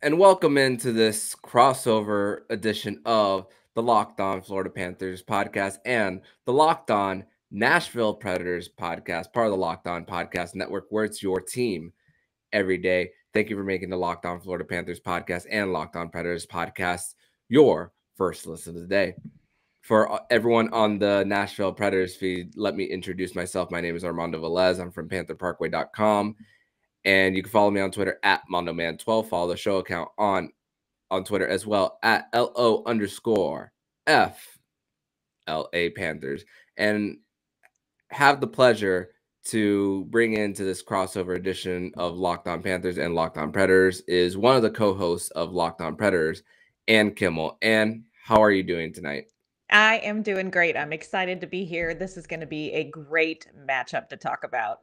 and welcome into this crossover edition of the Locked On Florida Panthers podcast and the Locked On Nashville Predators podcast, part of the Locked On Podcast Network, where it's your team every day. Thank you for making the Locked On Florida Panthers podcast and Locked On Predators podcast your first listen of the day. For everyone on the Nashville Predators feed, let me introduce myself. My name is Armando Velez. I'm from PantherParkway.com. And you can follow me on Twitter at MondoMan12. Follow the show account on Twitter as well at LO_FLA Panthers. And have the pleasure to bring into this crossover edition of Locked On Panthers and Locked On Predators is one of the co-hosts of Locked On Predators, Ann Kimmel. Ann, how are you doing tonight? I am doing great. I'm excited to be here. This is going to be a great matchup to talk about.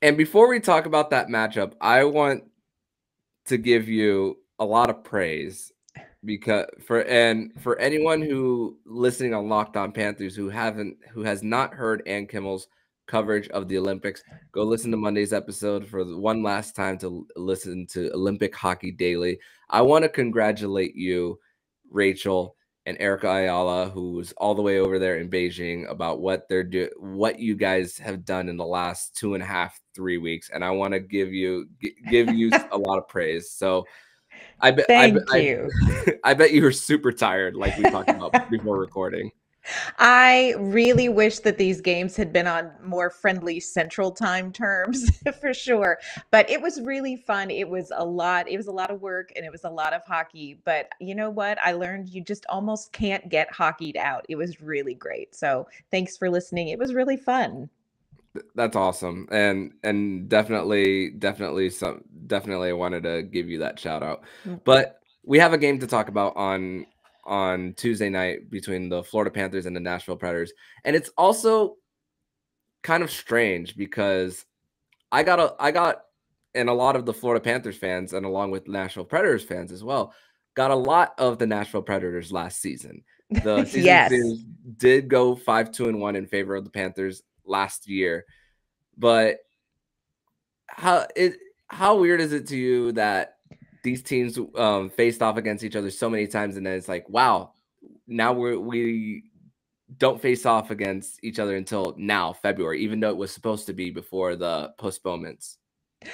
And before we talk about that matchup, I want to give you a lot of praise because for anyone who listening on Locked On Panthers who has not heard Ann Kimmel's coverage of the Olympics, go listen to Monday's episode for one last time to listen to Olympic Hockey Daily. I want to congratulate you, Rachel and Erica Ayala, who's all the way over there in Beijing, about what what you guys have done in the last 2.5-3 weeks, and I want to give you a lot of praise. So I bet I bet you were super tired, like we talked about before recording. I really wish that these games had been on more friendly Central Time terms for sure. But it was really fun. It was a lot of work and it was a lot of hockey. But you know what? I learned you just almost can't get hockeyed out. It was really great. So thanks for listening. It was really fun. That's awesome. And definitely I wanted to give you that shout out. But we have a game to talk about on Tuesday night between the Florida Panthers and the Nashville Predators. And it's also kind of strange because I got and a lot of the Florida Panthers fans, and along with Nashville Predators fans as well, got a lot of the Nashville Predators last season. The season series did go 5-2-1 in favor of the Panthers last year. But how weird is it to you that these teams faced off against each other so many times, and then it's like, wow, now we don't face off against each other until now, February, even though it was supposed to be before the postponements.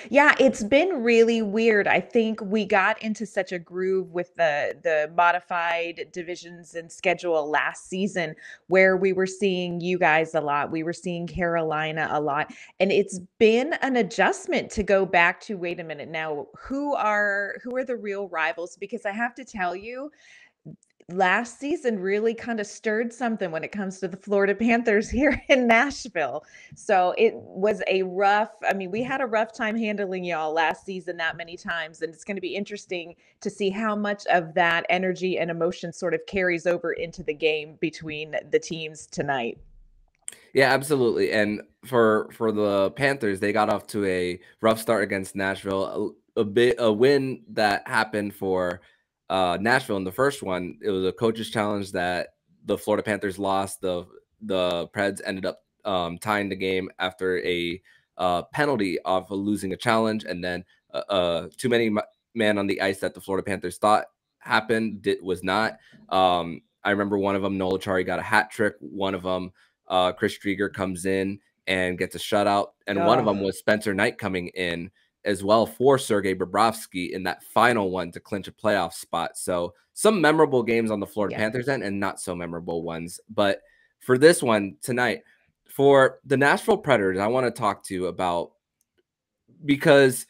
Yeah, it's been really weird. I think we got into such a groove with the modified divisions and schedule last season where we were seeing you guys a lot. We were seeing Carolina a lot. And it's been an adjustment to go back to, wait a minute now, who are the real rivals? Because I have to tell you, last season really kind of stirred something when it comes to the Florida Panthers here in Nashville. So it was we had a rough time handling y'all last season that many times. And it's going to be interesting to see how much of that energy and emotion sort of carries over into the game between the teams tonight. Yeah, absolutely. And for the Panthers, they got off to a rough start against Nashville, a win that happened for Nashville in the first one. It was a coach's challenge that the Florida Panthers lost. The Preds ended up tying the game after a penalty of losing a challenge, and then too many men on the ice that the Florida Panthers thought happened was not. I remember one of them, Noel Acciari, got a hat trick. One of them, Chris Drieger, comes in and gets a shutout, and one of them was Spencer Knight coming in as well for Sergey Bobrovsky in that final one to clinch a playoff spot. So some memorable games on the Florida Panthers end and not so memorable ones. But for this one tonight, for the Nashville Predators, I want to talk to you about, because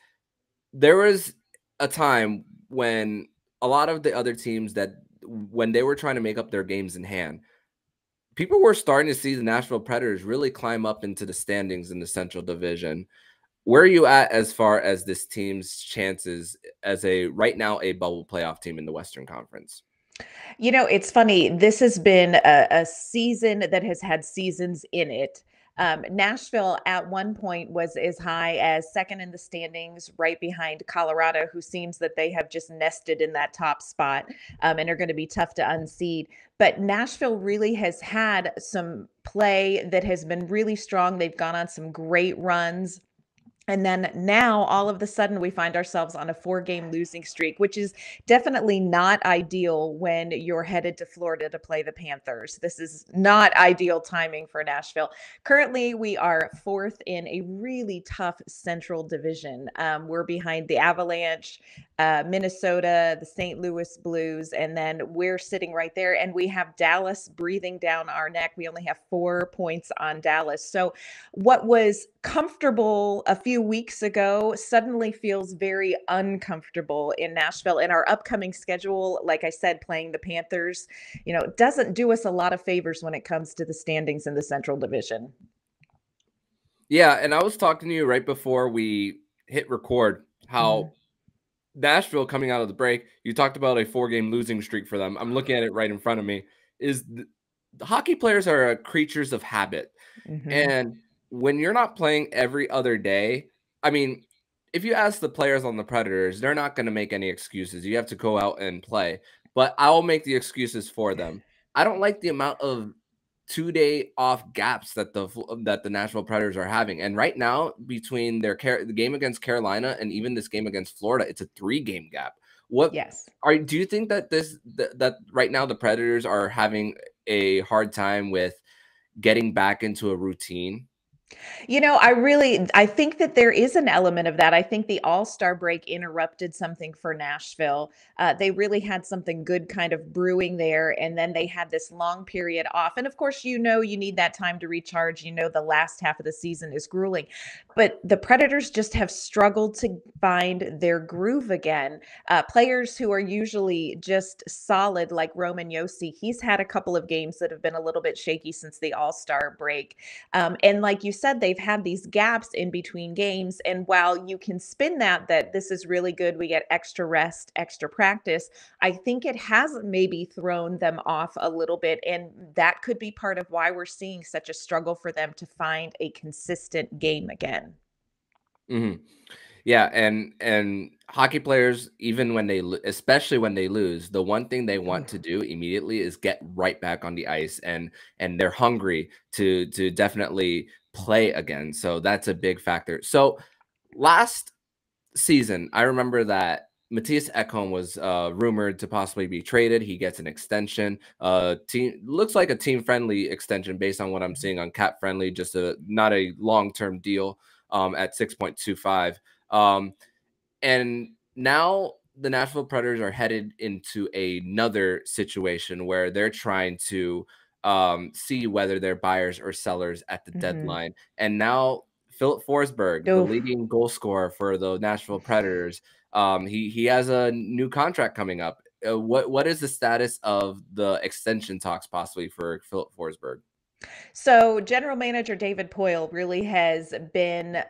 there was a time when a lot of the other teams that when they were trying to make up their games in hand, people were starting to see the Nashville Predators really climb up into the standings in the Central Division. Where are you at as far as this team's chances as right now a bubble playoff team in the Western Conference? You know, it's funny. This has been a season that has had seasons in it. Nashville at one point was as high as second in the standings, right behind Colorado, who seems that they have just nested in that top spot and are going to be tough to unseed. But Nashville really has had some play that has been really strong. They've gone on some great runs. And then now all of a sudden we find ourselves on a 4-game losing streak, which is definitely not ideal when you're headed to Florida to play the Panthers. This is not ideal timing for Nashville. Currently, we are 4th in a really tough Central Division. We're behind the Avalanche, Minnesota, the St. Louis Blues, and then we're sitting right there. And we have Dallas breathing down our neck. We only have 4 points on Dallas. So what was comfortable a few weeks ago suddenly feels very uncomfortable in Nashville. And our upcoming schedule, like I said, playing the Panthers, doesn't do us a lot of favors when it comes to the standings in the Central Division. Yeah, and I was talking to you right before we hit record how Nashville coming out of the break, you talked about a 4-game losing streak for them. I'm looking at it right in front of me. The hockey players are creatures of habit. And when you're not playing every other day, I mean, if you ask the players on the Predators, they're not going to make any excuses. You have to go out and play. But I'll make the excuses for them. I don't like the amount of 2-day off gaps that the Nashville Predators are having. And right now, between the game against Carolina and even this game against Florida, it's a 3-game gap. Yes. Do you think that that right now the Predators are having a hard time with getting back into a routine? I think that there is an element of that. I think the All-Star break interrupted something for Nashville. They really had something good kind of brewing there, and then they had this long period off. And of course, you need that time to recharge. The last half of the season is grueling. But the Predators just have struggled to find their groove again. Players who are usually just solid, like Roman Josi, he's had a couple of games that have been a little bit shaky since the All-Star break. And like you said, they've had these gaps in between games. And while you can spin that this is really good, we get extra rest, extra practice, I think it has maybe thrown them off a little bit. And that could be part of why we're seeing such a struggle for them to find a consistent game again. Yeah, and hockey players, even when especially when they lose, the one thing they want to do immediately is get right back on the ice, and they're hungry to definitely play again. So that's a big factor. So last season, I remember that Matthias Eckham was rumored to possibly be traded. He gets an extension. Looks like a team-friendly extension based on what I'm seeing on Cap Friendly, just not a long-term deal at 6.25. And now the Nashville Predators are headed into another situation where they're trying to see whether they're buyers or sellers at the deadline. And now Philip Forsberg, the leading goal scorer for the Nashville Predators, he has a new contract coming up. What is the status of the extension talks possibly for Philip Forsberg? So, General Manager David Poile really has been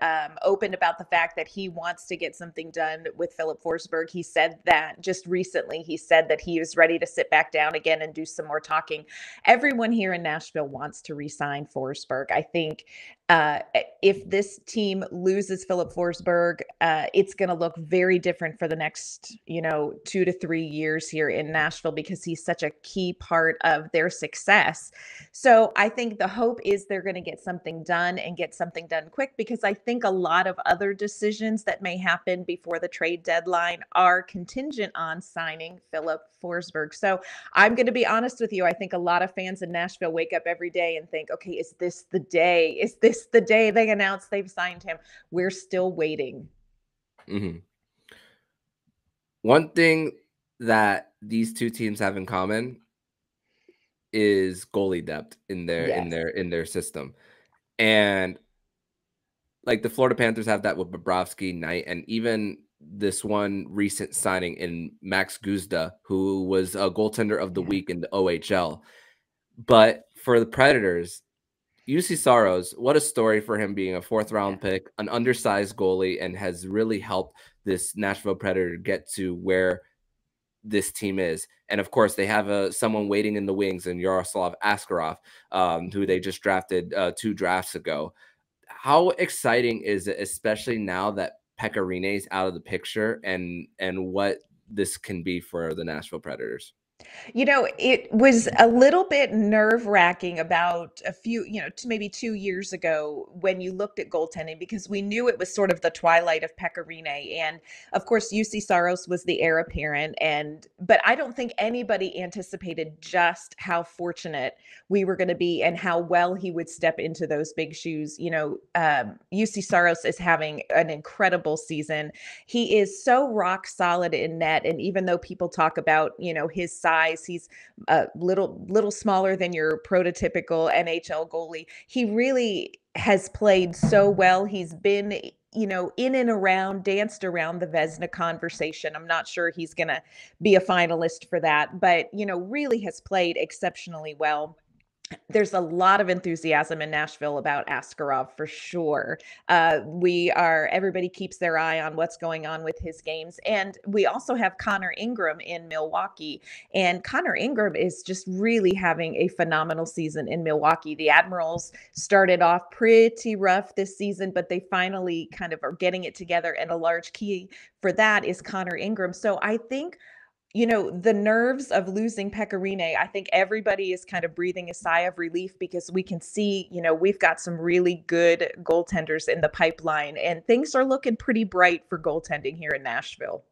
open about the fact that he wants to get something done with Philip Forsberg. He said that just recently, he said that he is ready to sit back down again and do some more talking. Everyone here in Nashville wants to re-sign Forsberg. I think if this team loses Philip Forsberg, it's going to look very different for the next, 2 to 3 years here in Nashville because he's such a key part of their success. So I think the hope is they're going to get something done and get something done quick, because I think a lot of other decisions that may happen before the trade deadline are contingent on signing Philip Forsberg. So I'm going to be honest with you. I think a lot of fans in Nashville wake up every day and think, okay, is this the day? Is this the day they announce they've signed him? We're still waiting. One thing that these two teams have in common is goalie depth in their system. And like the Florida Panthers have that with Bobrovsky, Knight, and even this one recent signing in Max Guzda, who was a goaltender of the week in the OHL. But for the Predators, Juuse Saros, what a story for him being a 4th-round pick, an undersized goalie, and has really helped this Nashville Predator get to where this team is. And of course, they have someone waiting in the wings in Yaroslav Askarov, who they just drafted 2 drafts ago. How exciting is it, especially now that Pekka Rinne's out of the picture, and what this can be for the Nashville Predators? It was a little bit nerve-wracking about a few, maybe 2 years ago when you looked at goaltending because we knew it was sort of the twilight of Pecorine. And of course, UC Saros was the heir apparent. But I don't think anybody anticipated just how fortunate we were going to be and how well he would step into those big shoes. UC Saros is having an incredible season. He is so rock solid in net. And even though people talk about, his size, he's a little smaller than your prototypical NHL goalie. He really has played so well. He's been, in and around, danced around the Vezina conversation. I'm not sure he's going to be a finalist for that, but, really has played exceptionally well. There's a lot of enthusiasm in Nashville about Askarov for sure. Everybody keeps their eye on what's going on with his games. And we also have Connor Ingram in Milwaukee. And Connor Ingram is just really having a phenomenal season in Milwaukee. The Admirals started off pretty rough this season, but they finally kind of are getting it together. And a large key for that is Connor Ingram. So I think the nerves of losing Pecorine, I think everybody is kind of breathing a sigh of relief because we can see, we've got some really good goaltenders in the pipeline and things are looking pretty bright for goaltending here in Nashville.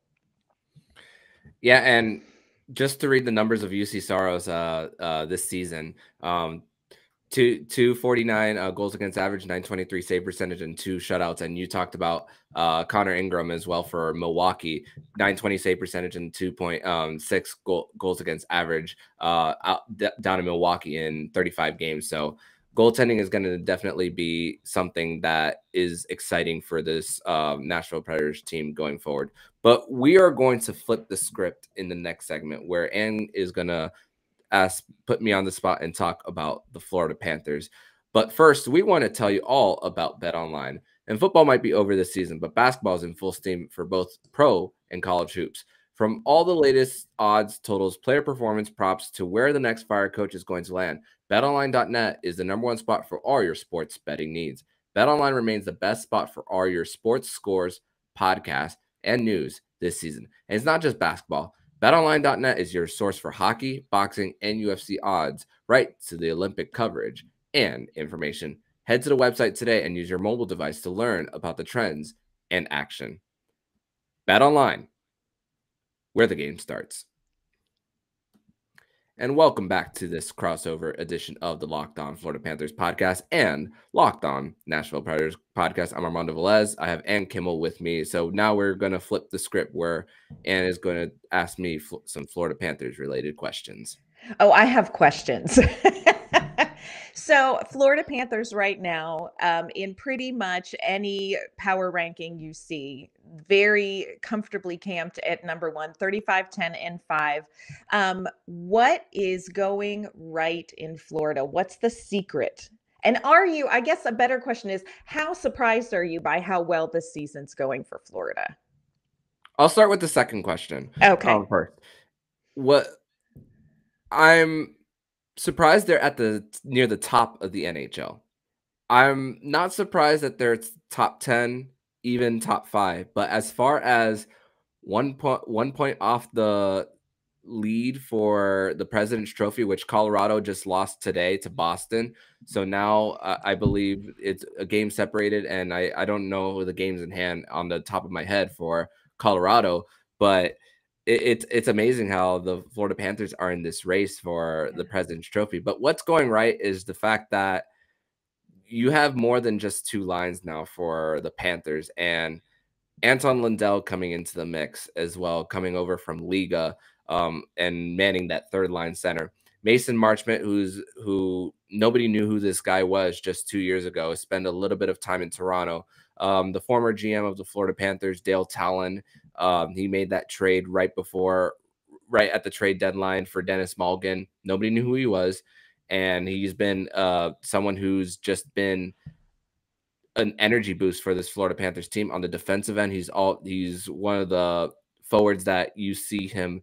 Yeah, and just to read the numbers of UC Saros this season, 249 goals against average, 923 save percentage, and 2 shutouts. And you talked about Connor Ingram as well for Milwaukee, 920 save percentage and 2.6 goals against average down in Milwaukee in 35 games. So goaltending is going to definitely be something that is exciting for this Nashville Predators team going forward. But we are going to flip the script in the next segment where Ann is going to put me on the spot and talk about the Florida Panthers. But first, we want to tell you all about BetOnline. And football might be over this season, but basketball is in full steam for both pro and college hoops. From all the latest odds, totals, player performance, props to where the next fire coach is going to land, BetOnline.net is the #1 spot for all your sports betting needs. BetOnline remains the best spot for all your sports scores, podcasts, and news this season. And it's not just basketball. BetOnline.net is your source for hockey, boxing, and UFC odds, right to the Olympic coverage and information. Head to the website today and use your mobile device to learn about the trends and action. BetOnline, where the game starts. And welcome back to this crossover edition of the Locked On Florida Panthers podcast and Locked On Nashville Predators podcast. I'm Armando Velez. I have Ann Kimmel with me. So now we're going to flip the script where Ann is going to ask me some Florida Panthers related questions. Oh, I have questions. So Florida Panthers right now, in pretty much any power ranking you see, very comfortably camped at #1, 35, 10, and 5. What is going right in Florida? What's the secret? And I guess a better question is, how surprised are you by how well this season's going for Florida? I'll start with the second question. Okay. First. I'm surprised they're near the top of the NHL. I'm not surprised that they're top 10, even top 5. But as far as 1 point off the lead for the President's Trophy, which Colorado just lost today to Boston. So now I believe it's a game separated, and I don't know the games in hand on the top of my head for Colorado, but it's amazing how the Florida Panthers are in this race for the President's Trophy. But what's going right is the fact that you have more than just 2 lines now for the Panthers, and Anton Lundell coming into the mix as well, coming over from Liga and manning that third line center. Mason Marchment, who nobody knew who this guy was just 2 years ago, spent a little bit of time in Toronto. The former GM of the Florida Panthers, Dale Talon, he made that trade right at the trade deadline for Dennis Malgin. Nobody knew who he was, and he's been someone who's just been an energy boost for this Florida Panthers team. On the defensive end, he's one of the forwards that you see him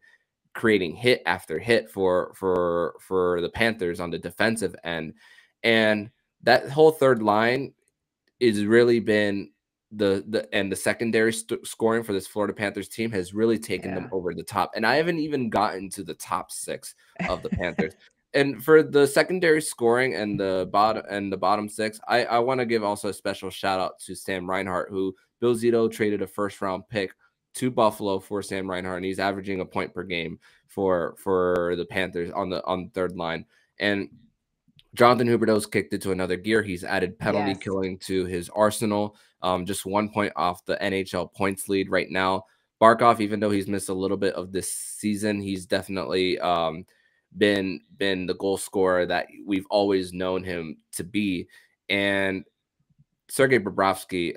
creating hit after hit for the Panthers on the defensive end. And that whole third line is really been the secondary scoring for this Florida Panthers team has really taken them over the top. And I haven't even gotten to the top 6 of the Panthers. And for the secondary scoring and the bottom 6, I want to give also a special shout out to Sam Reinhart, who Bill Zito traded a first round pick to Buffalo for Sam Reinhart, and he's averaging a point per game for the Panthers on the third line. And Jonathan Huberdeau's kicked it to another gear. He's added penalty killing to his arsenal. Just 1 point off the NHL points lead right now. Barkov, even though he's missed a little bit of this season, he's definitely been the goal scorer that we've always known him to be. And Sergey Bobrovsky,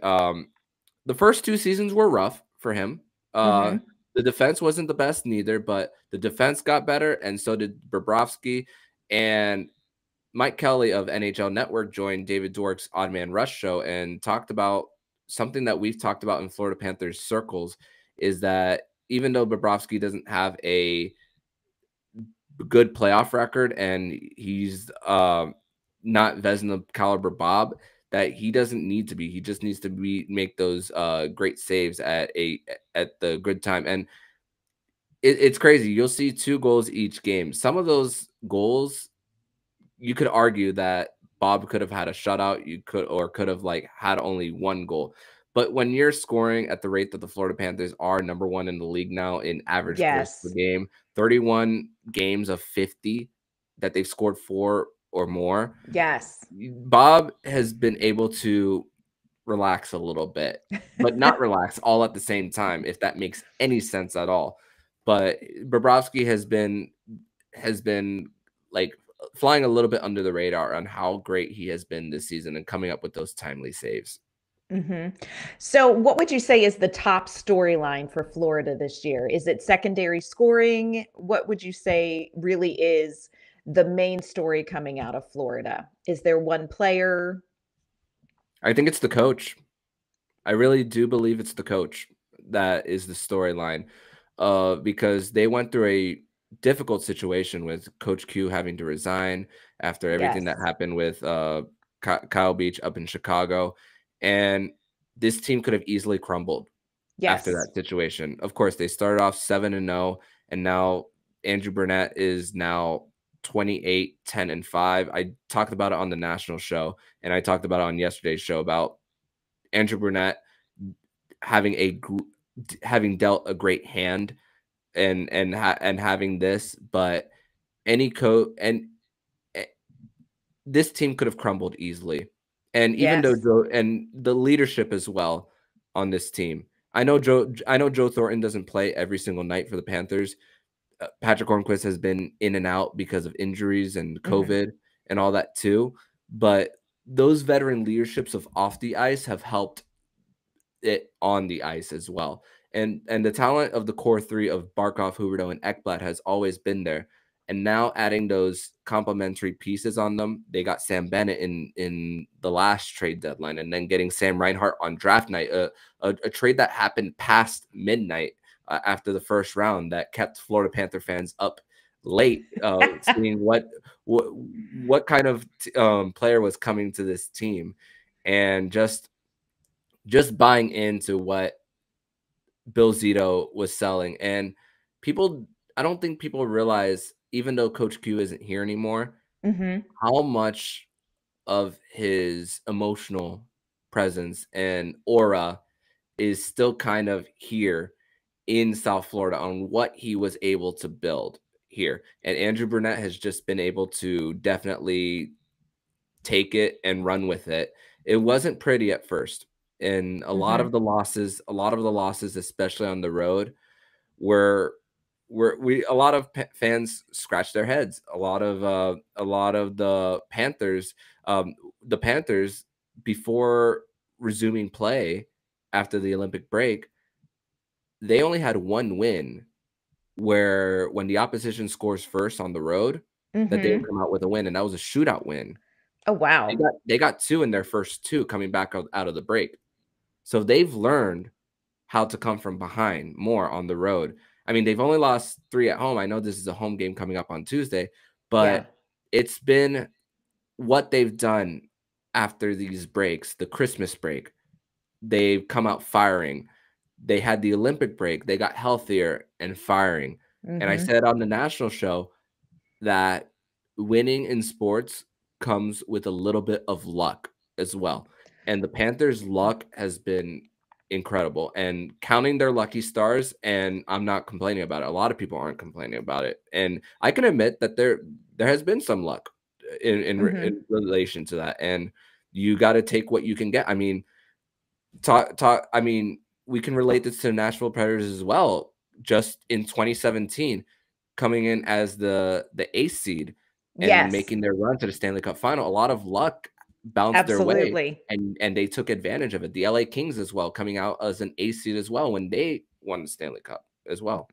the first 2 seasons were rough for him. The defense wasn't the best neither, but the defense got better, and so did Bobrovsky. And Mike Kelly of NHL Network joined David Dwork's Odd Man Rush show and talked about something that we've talked about in Florida Panthers circles, is that even though Bobrovsky doesn't have a good playoff record and he's not Vezina caliber Bob, that he doesn't need to be. He just needs to make those great saves at the good time. And it's crazy. You'll see 2 goals each game. Some of those goals, you could argue that Bob could have had a shutout. You could have like had only 1 goal. But when you're scoring at the rate that the Florida Panthers are number 1 in the league now in average goals per game, 31 games of 50 that they've scored 4 or more. Bob has been able to relax a little bit, but not relax all at the same time, if that makes any sense at all. But Bobrovsky has been like flying a little bit under the radar on how great he has been this season and coming up with those timely saves. So what would you say is the top storyline for Florida this year? Is it secondary scoring? What would you say really is the main story coming out of Florida? Is there one player? I think it's the coach. I really do believe it's the coach that is the storyline, because they went through a difficult situation with Coach Q having to resign after everything that happened with Kyle Beach up in Chicago. And this team could have easily crumbled after that situation. Of course, they started off 7-0, and now Andrew Burnett is now 28-10-5. I talked about it on the national show, and I talked about it on yesterday's show about Andrew Burnett having dealt a great hand and having this, but any coach and this team could have crumbled easily. And even though Joe and the leadership as well on this team, I know Joe Thornton doesn't play every single night for the Panthers. Patrick Hornquist has been in and out because of injuries and COVID and all that too. But those veteran leaderships of off the ice have helped it on the ice as well. And the talent of the core 3 of Barkov, Huberdeau, and Ekblad has always been there. And now adding those complementary pieces on them, they got Sam Bennett in the last trade deadline, and then getting Sam Reinhart on draft night, a trade that happened past midnight after the first round that kept Florida Panther fans up late, seeing what kind of player was coming to this team, and just buying into what Bill Zito was selling. And I don't think people realize, even though Coach Q isn't here anymore, how much of his emotional presence and aura is still kind of here in South Florida on what he was able to build here. And Andrew Burnett has just been able to definitely take it and run with it. It wasn't pretty at first. And a lot of the losses, especially on the road, were a lot of fans scratched their heads. A lot of the Panthers, before resuming play after the Olympic break, they only had 1 win, where when the opposition scores first on the road, that they would come out with a win, and that was a shootout win. Oh, wow. They got 2 in their first 2 coming back out of the break. So they've learned how to come from behind more on the road. I mean, they've only lost 3 at home. I know this is a home game coming up on Tuesday, but it's been what they've done after these breaks, the Christmas break. they've come out firing. They had the Olympic break. They got healthier and firing. And I said on the national show that winning in sports comes with a little bit of luck as well. And the Panthers' luck has been incredible, and counting their lucky stars, and I'm not complaining about it. A lot of people aren't complaining about it. And I can admit that there has been some luck in relation to that. And you got to take what you can get. I mean, I mean, we can relate this to Nashville Predators as well. Just in 2017, coming in as the eighth seed and making their run to the Stanley Cup final, a lot of luck bounced their way, and they took advantage of it. The LA Kings as well, coming out as an eighth seed as well when they won the Stanley Cup as well.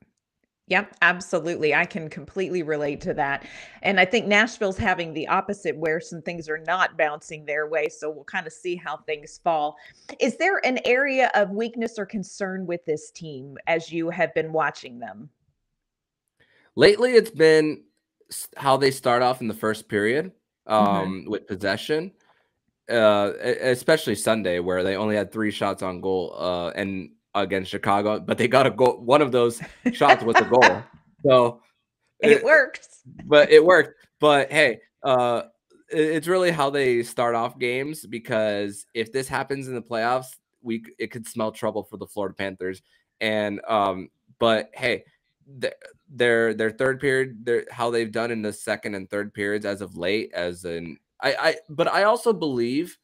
Yep, absolutely. I can completely relate to that. And I think Nashville's having the opposite where some things are not bouncing their way. So we'll kind of see how things fall. Is there an area of weakness or concern with this team as you have been watching them? Lately, it's been how they start off in the first period with possession, especially Sunday, where they only had 3 shots on goal and against Chicago, but they got a goal. One of those shots was a goal. So it worked. But it worked. But hey, it's really how they start off games, because if this happens in the playoffs, it could smell trouble for the Florida Panthers. And but hey, their third period, how they've done in the second and third periods as of late, but I also believe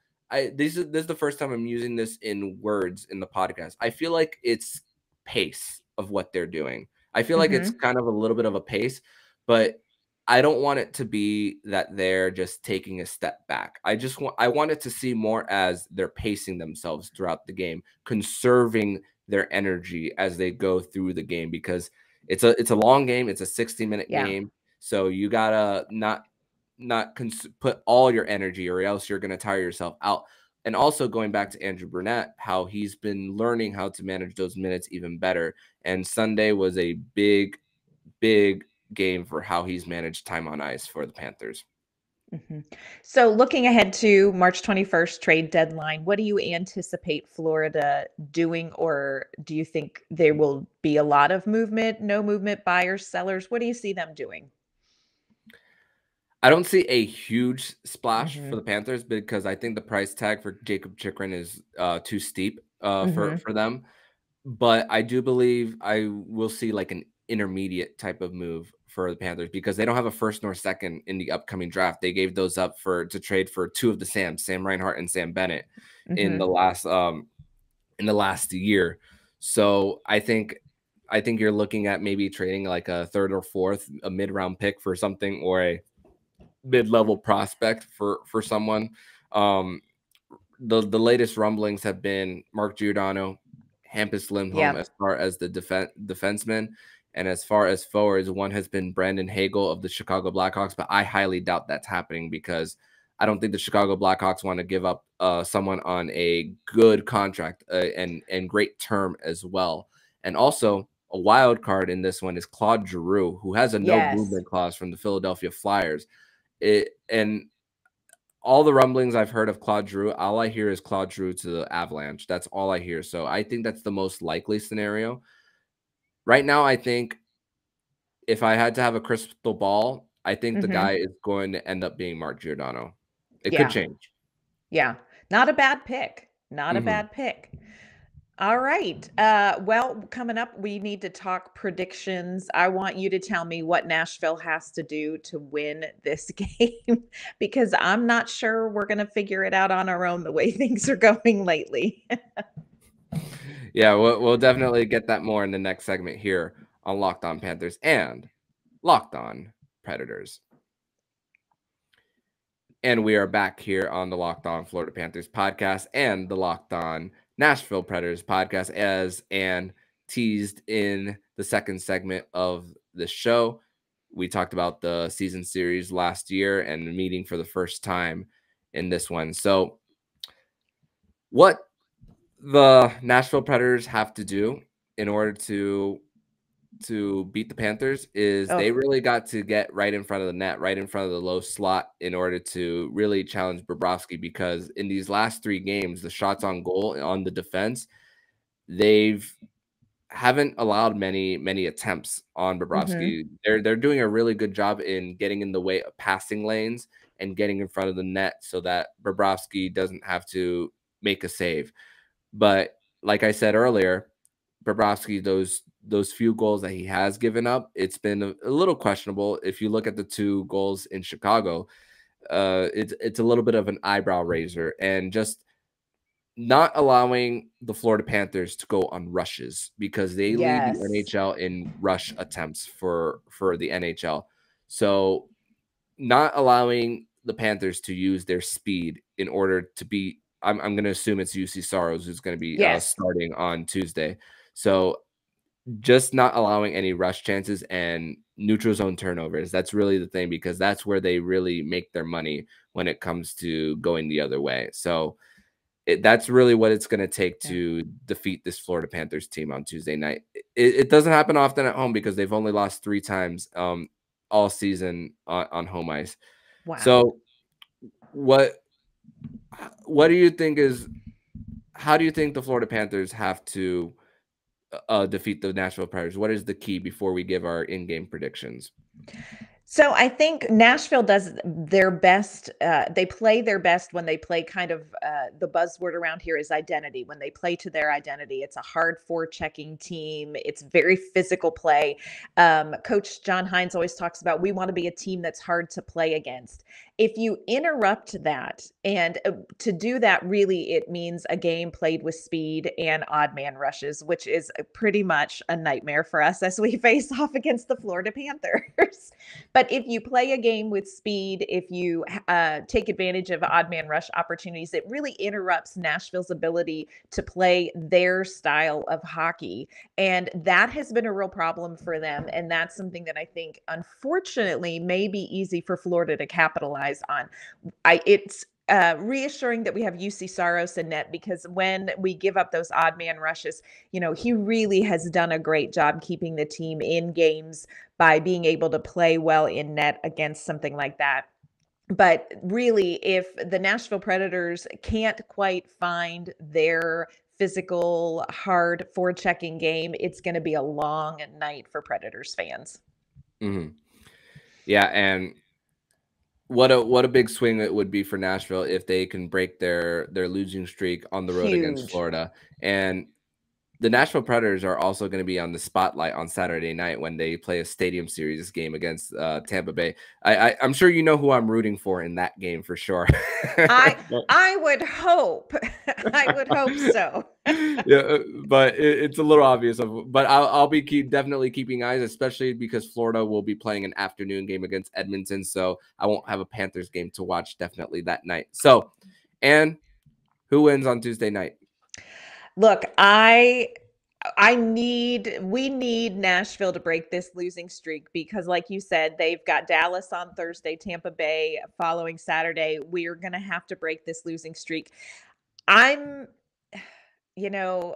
this is the first time I'm using this in words in the podcast. I feel like it's pace of what they're doing. I feel like it's kind of a little bit of a pace, but I don't want it to be that they're just taking a step back. I want it to see more as they're pacing themselves throughout the game, conserving their energy as they go through the game, because it's a long game. It's a 60-minute game. So you gotta not put all your energy, or else you're going to tire yourself out. And also going back to Andrew Brunette, how he's been learning how to manage those minutes even better. And Sunday was a big game for how he's managed time on ice for the Panthers. So looking ahead to March 21st trade deadline, what do you anticipate Florida doing, or do you think there will be a lot of movement, no movement, buyers, sellers? What do you see them doing? I don't see a huge splash for the Panthers, because I think the price tag for Jacob Chikrin is too steep for them. But I do believe I will see like an intermediate type of move for the Panthers, because they don't have a first nor second in the upcoming draft. They gave those up to trade for 2 of the Sam Reinhart and Sam Bennett in the last year. So I think you're looking at maybe trading like a third or fourth, a mid-round pick for something, or a mid-level prospect for someone. The latest rumblings have been Mark Giordano, Hampus Lindholm as far as the defenseman, and as far as forwards, one has been Brandon Hagel of the Chicago Blackhawks, but I highly doubt that's happening, because I don't think the Chicago Blackhawks want to give up someone on a good contract and great term as well. And also, a wild card in this one is Claude Drew, who has a no movement clause from the Philadelphia Flyers. And all the rumblings I've heard of Claude Drew, all I hear is Claude Drew to the Avalanche. That's all I hear. So I think that's the most likely scenario. Right now, I think if I had to have a crystal ball, I think the guy is going to end up being Mark Giordano. It could change. Yeah. Not a bad pick. Not a bad pick. All right. Well, coming up, we need to talk predictions. I want you to tell me what Nashville has to do to win this game, because I'm not sure we're going to figure it out on our own the way things are going lately. Yeah, we'll definitely get that more in the next segment here on Locked On Panthers and Locked On Predators. And we are back here on the Locked On Florida Panthers podcast and the Locked On Nashville Predators podcast, as Ann teased in the second segment of the show. We talked about the season series last year and meeting for the first time in this one. So what the Nashville Predators have to do in order to to beat the Panthers is Oh, they really got to get right in front of the net, right in front of the low slot in order to really challenge Bobrovsky, because in these last 3 games, the shots on goal on the defense, they've haven't allowed many attempts on mhm. Bobrovsky. They're doing a really good job in getting in the way of passing lanes and getting in front of the net so that Bobrovsky doesn't have to make a save. But like I said earlier, Bobrovsky, those few goals that he has given up, it's been a little questionable. If you look at the 2 goals in Chicago, it's a little bit of an eyebrow raiser, and just not allowing the Florida Panthers to go on rushes, because they lead the Yes. NHL in rush attempts for the NHL. So not allowing the Panthers to use their speed in order to beat, I'm going to assume it's Juuse Saros who's going to be Yes. starting on Tuesday. So just not allowing any rush chances and neutral zone turnovers. That's really the thing, because that's where they really make their money when it comes to going the other way. So that's really what it's going to take Yeah. to defeat this Florida Panthers team on Tuesday night. It doesn't happen often at home, because they've only lost 3 times all season on home ice. Wow. So what do you think is, how do you think the Florida Panthers have to defeat the Nashville Predators? What is the key before we give our in-game predictions? So I think Nashville does their best. They play their best when they play kind of the buzzword around here is identity. When they play to their identity, it's a hard checking team. It's very physical play. Coach John Hines always talks about we want to be a team that's hard to play against. If you interrupt that, and to do that, really, it means a game played with speed and odd man rushes, which is pretty much a nightmare for us as we face off against the Florida Panthers. But if you play a game with speed, if you take advantage of odd man rush opportunities, it really interrupts Nashville's ability to play their style of hockey. And that has been a real problem for them. And that's something that I think, unfortunately, may be easy for Florida to capitalize on. It's reassuring that we have UC Saros in net, because when we give up those odd man rushes, he really has done a great job keeping the team in games by being able to play well in net against something like that. But really, if the Nashville Predators can't quite find their physical, hard forechecking game, it's going to be a long night for Predators fans. Mm-hmm. Yeah, and what a big swing it would be for Nashville if they can break their losing streak on the road against Huge. Florida. And the Nashville Predators are also going to be on the spotlight on Saturday night when they play a Stadium Series game against Tampa Bay. I'm sure you know who I'm rooting for in that game for sure. I I would hope. I would hope so. Yeah, but it's a little obvious. But I'll be definitely keeping eyes, especially because Florida will be playing an afternoon game against Edmonton, so I won't have a Panthers game to watch definitely that night. So, and who wins on Tuesday night? Look, we need Nashville to break this losing streak, because like you said, they've got Dallas on Thursday, Tampa Bay following Saturday. We're going to have to break this losing streak. I'm you know,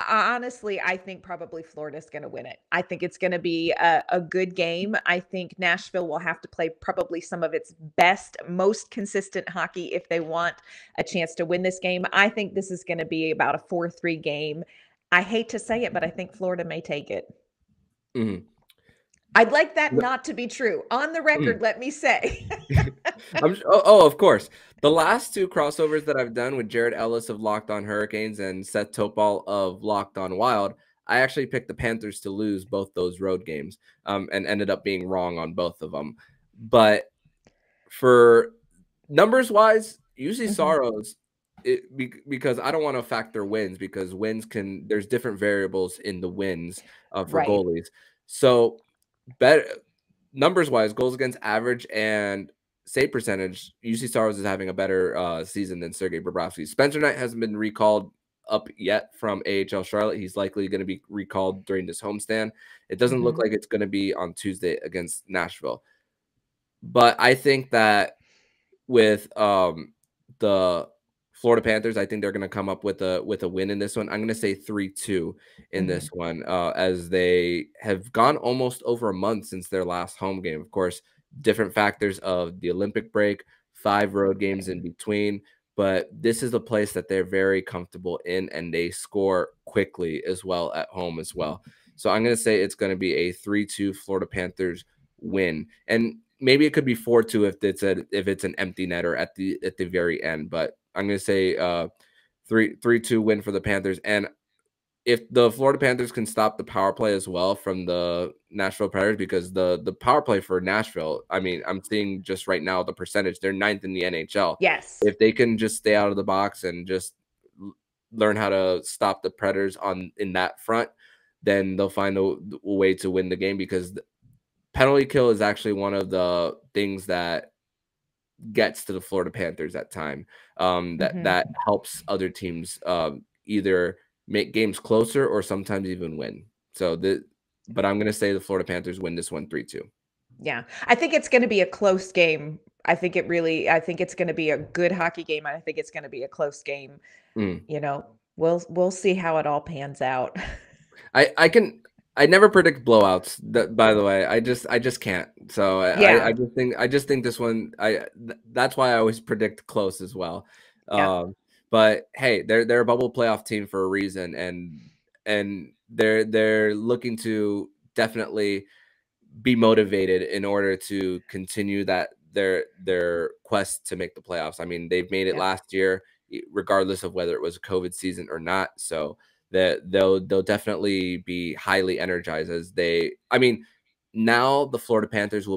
honestly, I think probably Florida's going to win it. I think it's going to be a good game. I think Nashville will have to play probably some of its best, most consistent hockey if they want a chance to win this game. I think this is going to be about a 4-3 game. I hate to say it, but I think Florida may take it. Mm-hmm. I'd like that not to be true. On the record, let me say. Of course. The last 2 crossovers that I've done with Jared Ellis of Locked On Hurricanes and Seth Topal of Locked On Wild, I actually picked the Panthers to lose both those road games, and ended up being wrong on both of them. But for numbers wise, usually Mhm. Saros, because I don't want to factor wins, because there's different variables in the wins for Right. goalies. So better numbers wise, goals against average and save percentage, UC Saros is having a better season than Sergey Bobrovsky. Spencer Knight hasn't been recalled up yet from AHL Charlotte. He's likely going to be recalled during this homestand. It doesn't look Mhm. like it's going to be on Tuesday against Nashville. But I think that with the Florida Panthers, I think they're going to come up with a win in this one. I'm going to say 3-2 in this one, as they have gone almost over a month since their last home game. Of course, different factors of the Olympic break, 5 road games in between, but this is a place that they're very comfortable in, and they score quickly as well at home as well. So I'm going to say it's going to be a 3-2 Florida Panthers win, and maybe it could be 4-2 if it's an empty netter at the very end. But I'm going to say 3-2 win for the Panthers. And if the Florida Panthers can stop the power play as well from the Nashville Predators, because the power play for Nashville, I mean, I'm seeing just right now the percentage, they're 9th in the NHL. Yes. If they can just stay out of the box and just learn how to stop the Predators in that front, then they'll find a way to win the game, because penalty kill is actually one of the things that gets to the Florida Panthers at time, that helps other teams either make games closer or sometimes even win. But I'm going to say the Florida Panthers win this one 3-2. Yeah. I think it's going to be a close game. I think it's going to be a good hockey game. I think it's going to be a close game. You know, we'll see how it all pans out. I never predict blowouts. By the way, I just can't. So Yeah. I just think this one. That's why I always predict close as well. Yeah. But hey, they're a bubble playoff team for a reason, and they're looking to definitely be motivated in order to continue their quest to make the playoffs. I mean, they've made it last year, regardless of whether it was a COVID season or not. So that they'll definitely be highly energized I mean, now the Florida Panthers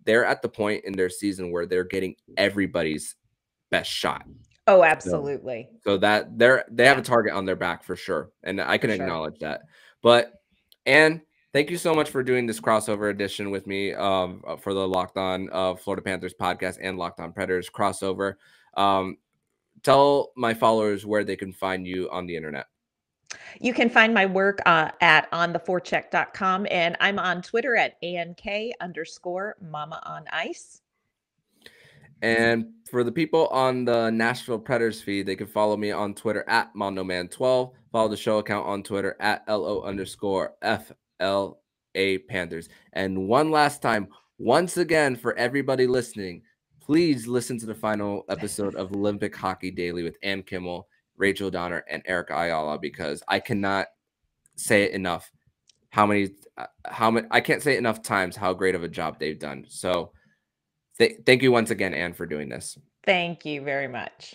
they're at the point in their season where they're getting everybody's best shot. Oh, absolutely. So that they have a target on their back for sure. And I can acknowledge that. But, Anne, thank you so much for doing this crossover edition with me for the Locked On Florida Panthers podcast and Locked On Predators crossover. Tell my followers where they can find you on the internet. You can find my work at ontheforecheck.com, and I'm on Twitter at ANK_Mama on Ice. And for the people on the Nashville Predators feed, they can follow me on Twitter at MondoMan12. Follow the show account on Twitter at LO_FLA Panthers. And one last time, once again, for everybody listening, please listen to the final episode of Olympic Hockey Daily with Ann Kimmel, Rachel Donner, and Erica Ayala, because I cannot say it enough I can't say it enough times how great of a job they've done. So thank you once again, Anne, for doing this. Thank you very much.